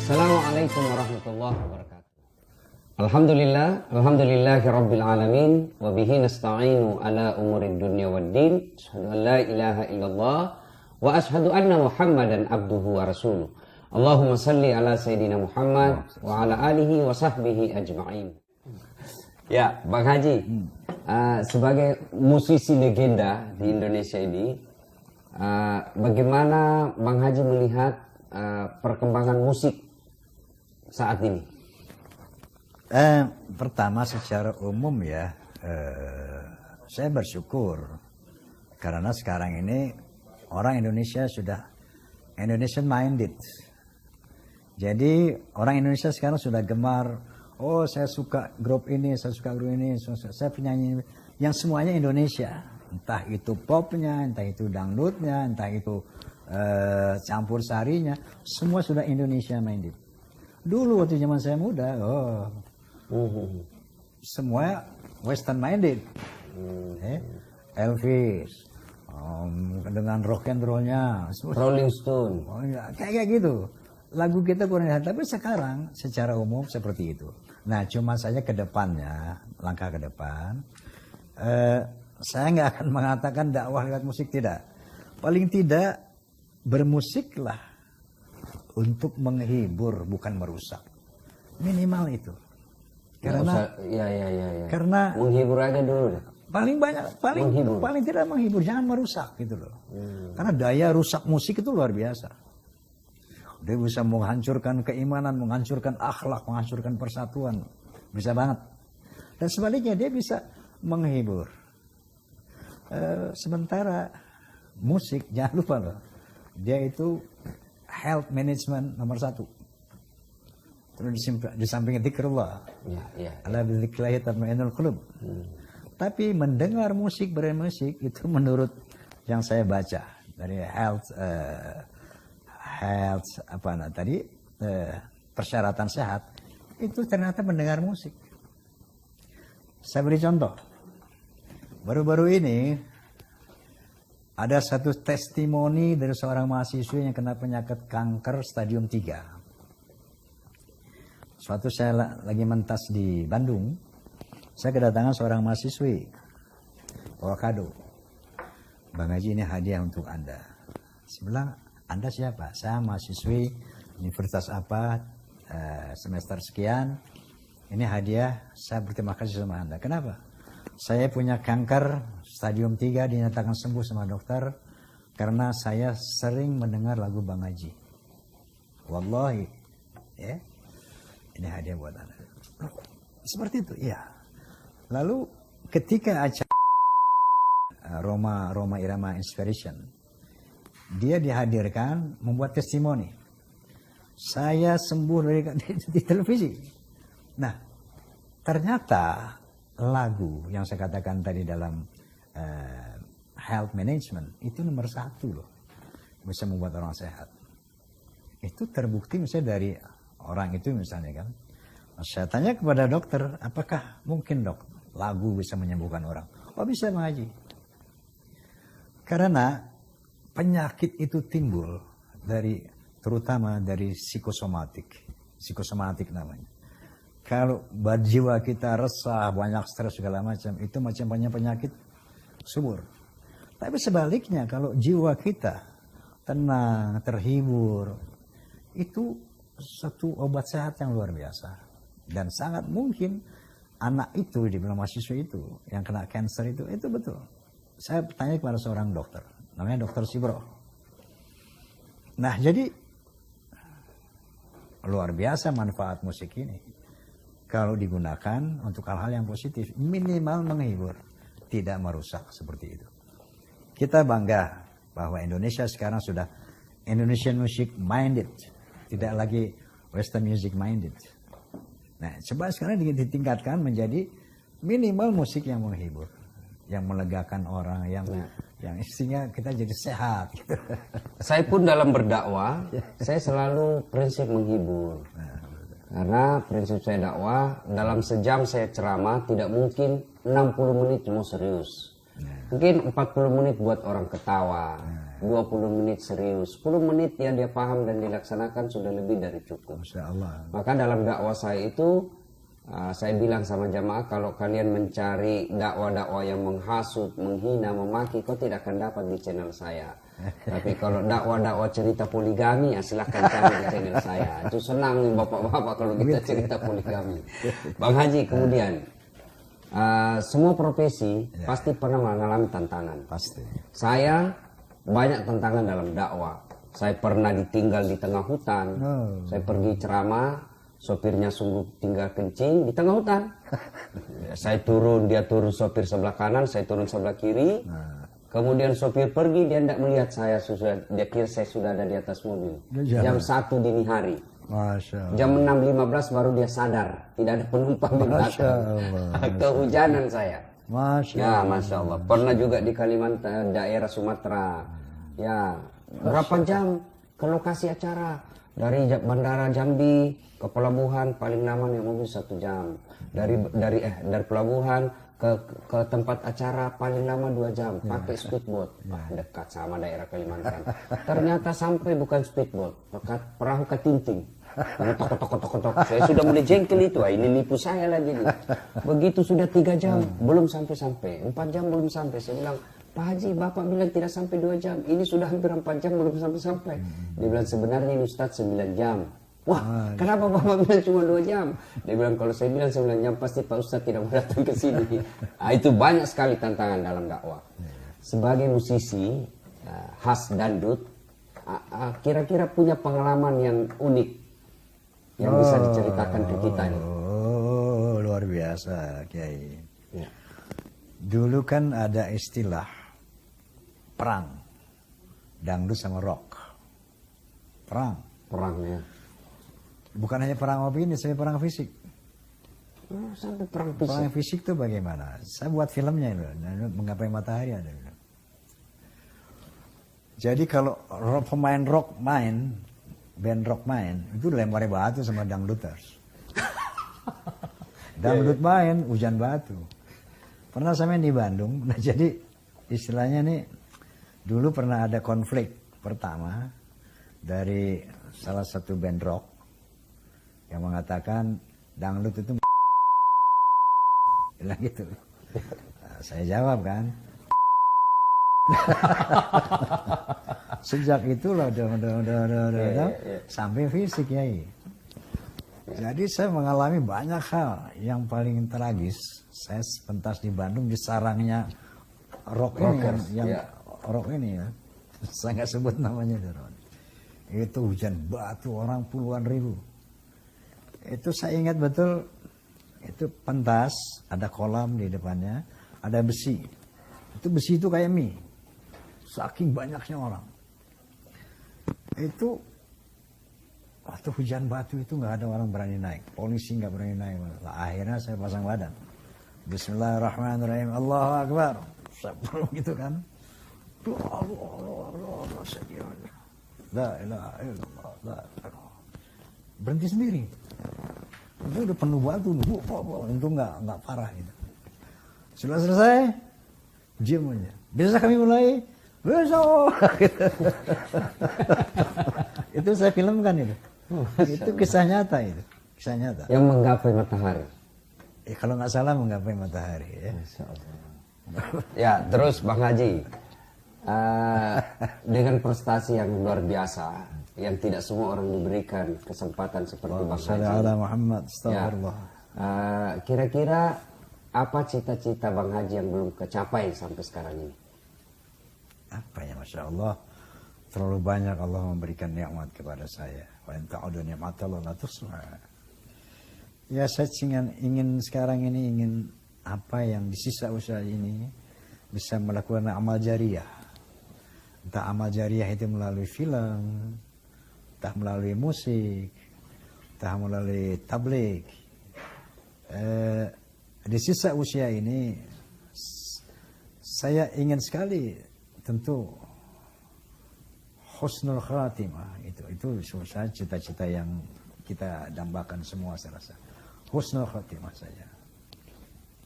Assalamualaikum warahmatullahi wabarakatuh. Alhamdulillahi rabbil alamin wa bihi nasta'inu ala umurid dunya waddin. Asyhadu an la ilaha illallah wa asyhadu anna Muhammadan abduhu wa rasuluh. Allahumma salli ala sayyidina Muhammad wa ala alihi wa sahbihi ajma'in. Ya, Bang Haji, sebagai musisi legenda di Indonesia ini, bagaimana Bang Haji melihat perkembangan musik saat ini? Pertama secara umum ya, saya bersyukur karena sekarang ini orang Indonesia sudah Indonesian minded. Jadi orang Indonesia sekarang sudah gemar, oh saya suka grup ini, saya suka grup ini, saya penyanyi yang semuanya Indonesia. Entah itu popnya, entah itu dangdutnya, entah itu campur sarinya, semua sudah Indonesia minded. Dulu waktu zaman saya muda, semua Western minded. Elvis, dengan rock and rollnya, Rolling Stone, kayak gitu. Lagu kita kurang lihat, tapi sekarang secara umum seperti itu. Nah, cuma saja ke depannya, langkah ke depan, saya nggak akan mengatakan dakwah lewat musik, tidak. Paling tidak bermusiklah untuk menghibur, bukan merusak. Minimal itu. Karena karena menghibur aja dulu. Paling banyak, paling tidak menghibur, jangan merusak gitu loh. Karena daya rusak musik itu luar biasa. Dia bisa menghancurkan keimanan, menghancurkan akhlak, menghancurkan persatuan. Bisa banget. Dan sebaliknya dia bisa menghibur. Sementara musik, jangan lupa loh, dia itu health management nomor 1. Terus di samping dzikrullah. Ala bidzikrillahi tatma'innul qulub. Tapi mendengar musik, bermusik itu menurut yang saya baca dari persyaratan sehat itu ternyata mendengar musik. Saya beri contoh. Baru-baru ini ada satu testimoni dari seorang mahasiswa yang kena penyakit kanker stadium 3. Suatu saya lagi mentas di Bandung, saya kedatangan seorang mahasiswi, bawa kado. Bang Haji, ini hadiah untuk Anda. Saya bilang, Anda siapa? Saya mahasiswi universitas apa, semester sekian. Ini hadiah, saya berterima kasih sama Anda. Kenapa? Saya punya kanker stadium 3, dinyatakan sembuh sama dokter karena saya sering mendengar lagu Bang Haji. Wallahi, ya, ini hadiah buat Anda. Seperti itu, ya. Lalu ketika acara Roma Irama Inspiration, dia dihadirkan membuat testimoni. Saya sembuh di televisi. Nah, ternyata lagu yang saya katakan tadi dalam health management itu nomor 1 loh, bisa membuat orang sehat. Itu terbukti misalnya dari orang itu misalnya kan, saya tanya kepada dokter, apakah mungkin dok lagu bisa menyembuhkan orang? Oh bisa Bang Haji. Karena penyakit itu timbul dari, terutama dari psikosomatik namanya. Kalau jiwa kita resah, banyak stres segala macam, itu macam-macam penyakit subur. Tapi sebaliknya kalau jiwa kita tenang, terhibur, itu satu obat sehat yang luar biasa. Dan sangat mungkin anak itu, dibilang mahasiswa itu, yang kena kanker itu betul. Saya tanya kepada seorang dokter, namanya Dokter Sibro. Nah jadi luar biasa manfaat musik ini. Kalau digunakan untuk hal-hal yang positif, minimal menghibur, tidak merusak seperti itu. Kita bangga bahwa Indonesia sekarang sudah Indonesian music minded, tidak lagi Western music minded. Nah, coba sekarang ditingkatkan menjadi minimal musik yang menghibur, yang melegakan orang, yang istinya kita jadi sehat. Gitu. Saya pun dalam berdakwah, saya selalu prinsip menghibur. Karena prinsip saya dakwah, dalam sejam saya ceramah tidak mungkin 60 menit mau serius. Mungkin 40 menit buat orang ketawa. 20 menit serius, 10 menit yang dia paham dan dilaksanakan sudah lebih dari cukup. Masya Allah. Maka dalam dakwah saya itu, saya bilang sama jamaah, kalau kalian mencari dakwah-dakwah yang menghasut, menghina, memaki, kau tidak akan dapat di channel saya. Tapi kalau dakwah-dakwah cerita poligami, ya silahkan cari di channel saya. Itu senang nih bapak-bapak kalau kita cerita poligami. Bang Haji, kemudian semua profesi pasti pernah mengalami tantangan. Pasti. Saya banyak tantangan dalam dakwah. Saya pernah ditinggal di tengah hutan. Saya pergi ceramah, sopirnya sungguh tinggal kencing di tengah hutan. Saya turun, dia turun sopir sebelah kanan, saya turun sebelah kiri. Kemudian sopir pergi, dia tidak melihat saya, dia kira saya sudah ada di atas mobil. Jam 1 dini hari. Masya Allah. Jam 6.15 baru dia sadar, tidak ada penumpang di belakang. Kehujanan saya. Masya Ya, Masya Allah. Pernah juga di Kalimantan, daerah Sumatera. Ya, berapa jam ke lokasi acara? Dari Bandara Jambi ke pelabuhan paling lama naik mobil 1 jam. Dari pelabuhan ke tempat acara paling lama 2 jam pakai speedboat. Dekat sama daerah Kalimantan. Ternyata sampai bukan speedboat, perahu ketinting. Tok. Saya sudah mulai jengkel itu. Ini nipu saya lagi nih. Begitu sudah 3 jam belum sampai, 4 jam belum sampai. Saya bilang, Pak Haji, Bapak bilang tidak sampai 2 jam. Ini sudah hampir 4 jam belum sampai. Dia bilang sebenarnya ini Ustadz 9 jam. Wah, kenapa Bapak bilang cuma 2 jam? Dia bilang kalau saya bilang 9 jam pasti Pak Ustadz tidak mau datang ke sini. Itu banyak sekali tantangan dalam dakwah. Sebagai musisi khas dangdut, kira-kira punya pengalaman yang unik yang bisa diceritakan ke kita ini. Oh, luar biasa, Kiai. Ya. Dulu kan ada istilah perang dangdut sama rock. Perangnya. Bukan hanya perang opini, tapi perang fisik. Sampai perang fisik. Perang fisik itu bagaimana? Saya buat filmnya itu, Menggapai Matahari ada. Jadi kalau pemain rock main, band rock main, itu dilempari batu sama dangduters. Dangdut main, hujan batu. Pernah saya main di Bandung, nah jadi istilahnya nih, dulu pernah ada konflik pertama dari salah satu band rock yang mengatakan dangdut itu bilang gitu. Nah, saya jawab kan. Sejak itulah sampai fisik ya. Jadi saya mengalami banyak hal yang paling tragis. Saya pentas di Bandung di sarangnya rock ini ya. Saya nggak sebut namanya. Itu hujan batu orang puluhan ribu. Itu saya ingat betul, itu pentas, ada kolam di depannya, ada besi. Itu besi itu kayak mie. Saking banyaknya orang. Itu waktu hujan batu itu nggak ada orang berani naik. Polisi nggak berani naik. Akhirnya saya pasang badan. Bismillahirrahmanirrahim. Allahu Akbar. Saya belum gitu kan. La ilaha illallah. Berhenti sendiri. Itu udah penuh batu, untung nggak parah gitu. Sudah selesai, diam aja. Bisa kami mulai? Bisa. Itu saya filmkan itu. Itu kisah nyata itu, kisah nyata. Yang menggapai matahari. Kalau nggak salah menggapai matahari ya. Ya, terus Bang Haji, dengan prestasi yang luar biasa, yang tidak semua orang diberikan kesempatan seperti Bang Haji. Muhammad, astagfirullah. Kira-kira apa cita-cita Bang Haji yang belum kecapai sampai sekarang ini? Apa ya, Masya Allah, terlalu banyak Allah memberikan nikmat kepada saya. Wa in ta'udu ni'matallahi la tuhsuha. Ya, saya ingin sekarang ini ingin apa yang di sisa usaha ini bisa melakukan amal jariah. Entah amal jariah itu melalui film, entah melalui musik, entah melalui tabligh. Di sisa usia ini saya ingin sekali tentu husnul khatimah, itu cita-cita yang kita dambakan semua saya rasa. Husnul khatimah saja.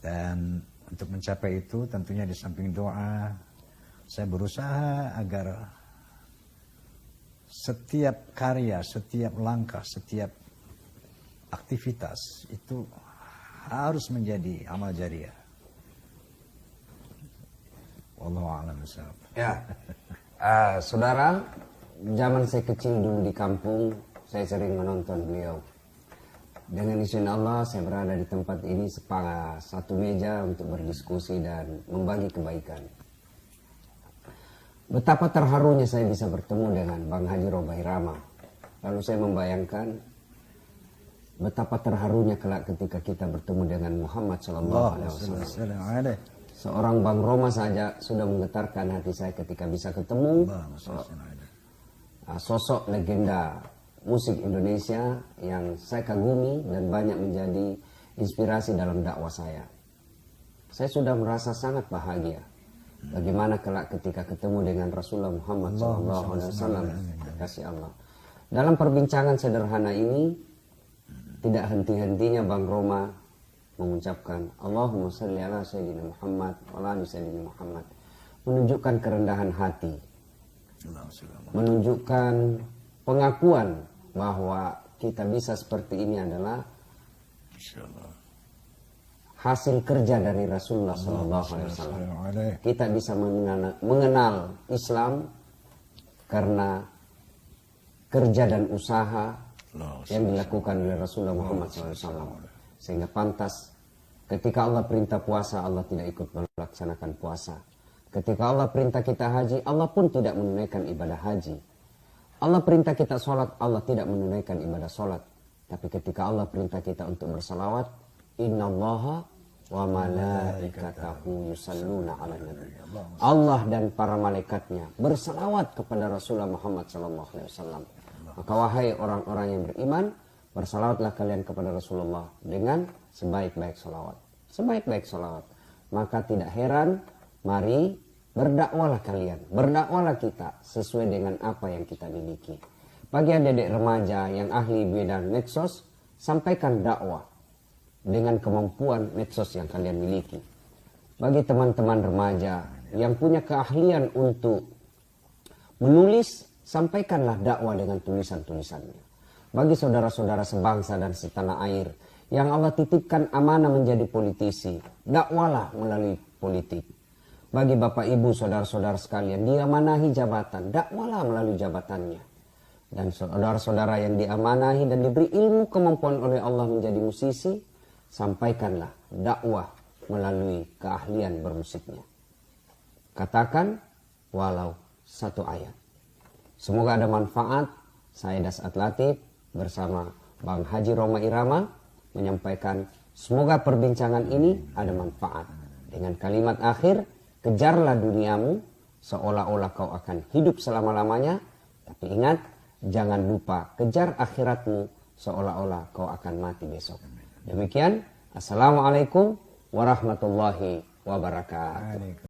Dan untuk mencapai itu tentunya di samping doa, saya berusaha agar setiap karya, setiap langkah, setiap aktivitas itu harus menjadi amal jariah. Wallahu a'lam bishawab. Ya, saudara, zaman saya kecil dulu di kampung, saya sering menonton beliau. Dengan izin Allah, saya berada di tempat ini satu meja untuk berdiskusi dan membagi kebaikan. Betapa terharunya saya bisa bertemu dengan Bang Haji Roba Irama. Lalu saya membayangkan betapa terharunya kelak ketika kita bertemu dengan Muhammad SAW. Seorang Bang Roma saja sudah menggetarkan hati saya ketika bisa ketemu sosok legenda musik Indonesia yang saya kagumi dan banyak menjadi inspirasi dalam dakwah saya. Saya sudah merasa sangat bahagia. Bagaimana kelak ketika ketemu dengan Rasulullah Muhammad SAW, kasih Allah. Dalam perbincangan sederhana ini, tidak henti-hentinya Bang Roma mengucapkan Allahumma salli ala Sayyidina Muhammad wa ala Sayyidina Muhammad, menunjukkan kerendahan hati, menunjukkan pengakuan bahwa kita bisa seperti ini adalah hasil kerja dari Rasulullah SAW. Kita bisa mengenal Islam karena kerja dan usaha yang dilakukan oleh Rasulullah Muhammad SAW. Sehingga pantas ketika Allah perintah puasa, Allah tidak ikut melaksanakan puasa. Ketika Allah perintah kita haji, Allah pun tidak menunaikan ibadah haji. Allah perintah kita sholat, Allah tidak menunaikan ibadah sholat. Tapi ketika Allah perintah kita untuk bersalawat, innallaha wa malaikatahu yusalluna ala nabi. Allah dan para malaikatnya bersalawat kepada Rasulullah Muhammad SAW. Maka wahai orang-orang yang beriman, bersalawatlah kalian kepada Rasulullah dengan sebaik-baik salawat. Sebaik-baik salawat. Maka tidak heran, mari berdakwalah kalian, berdakwalah kita sesuai dengan apa yang kita miliki. Bagi adik-adik remaja yang ahli bidang medsos, sampaikan dakwah dengan kemampuan medsos yang kalian miliki. Bagi teman-teman remaja yang punya keahlian untuk menulis, sampaikanlah dakwah dengan tulisan-tulisannya. Bagi saudara-saudara sebangsa dan setanah air yang Allah titipkan amanah menjadi politisi, dakwalah melalui politik. Bagi bapak ibu saudara-saudara sekalian diamanahi jabatan, dakwalah melalui jabatannya. Dan saudara-saudara yang diamanahi dan diberi ilmu kemampuan oleh Allah menjadi musisi, sampaikanlah dakwah melalui keahlian bermusiknya. Katakan walau satu ayat. Semoga ada manfaat. Saya Dasat Latif bersama Bang Haji Roma Irama menyampaikan semoga perbincangan ini ada manfaat. Dengan kalimat akhir, kejarlah duniamu seolah-olah kau akan hidup selama-lamanya. Tapi ingat, jangan lupa kejar akhiratmu seolah-olah kau akan mati besok. Demikian, Assalamualaikum warahmatullahi wabarakatuh.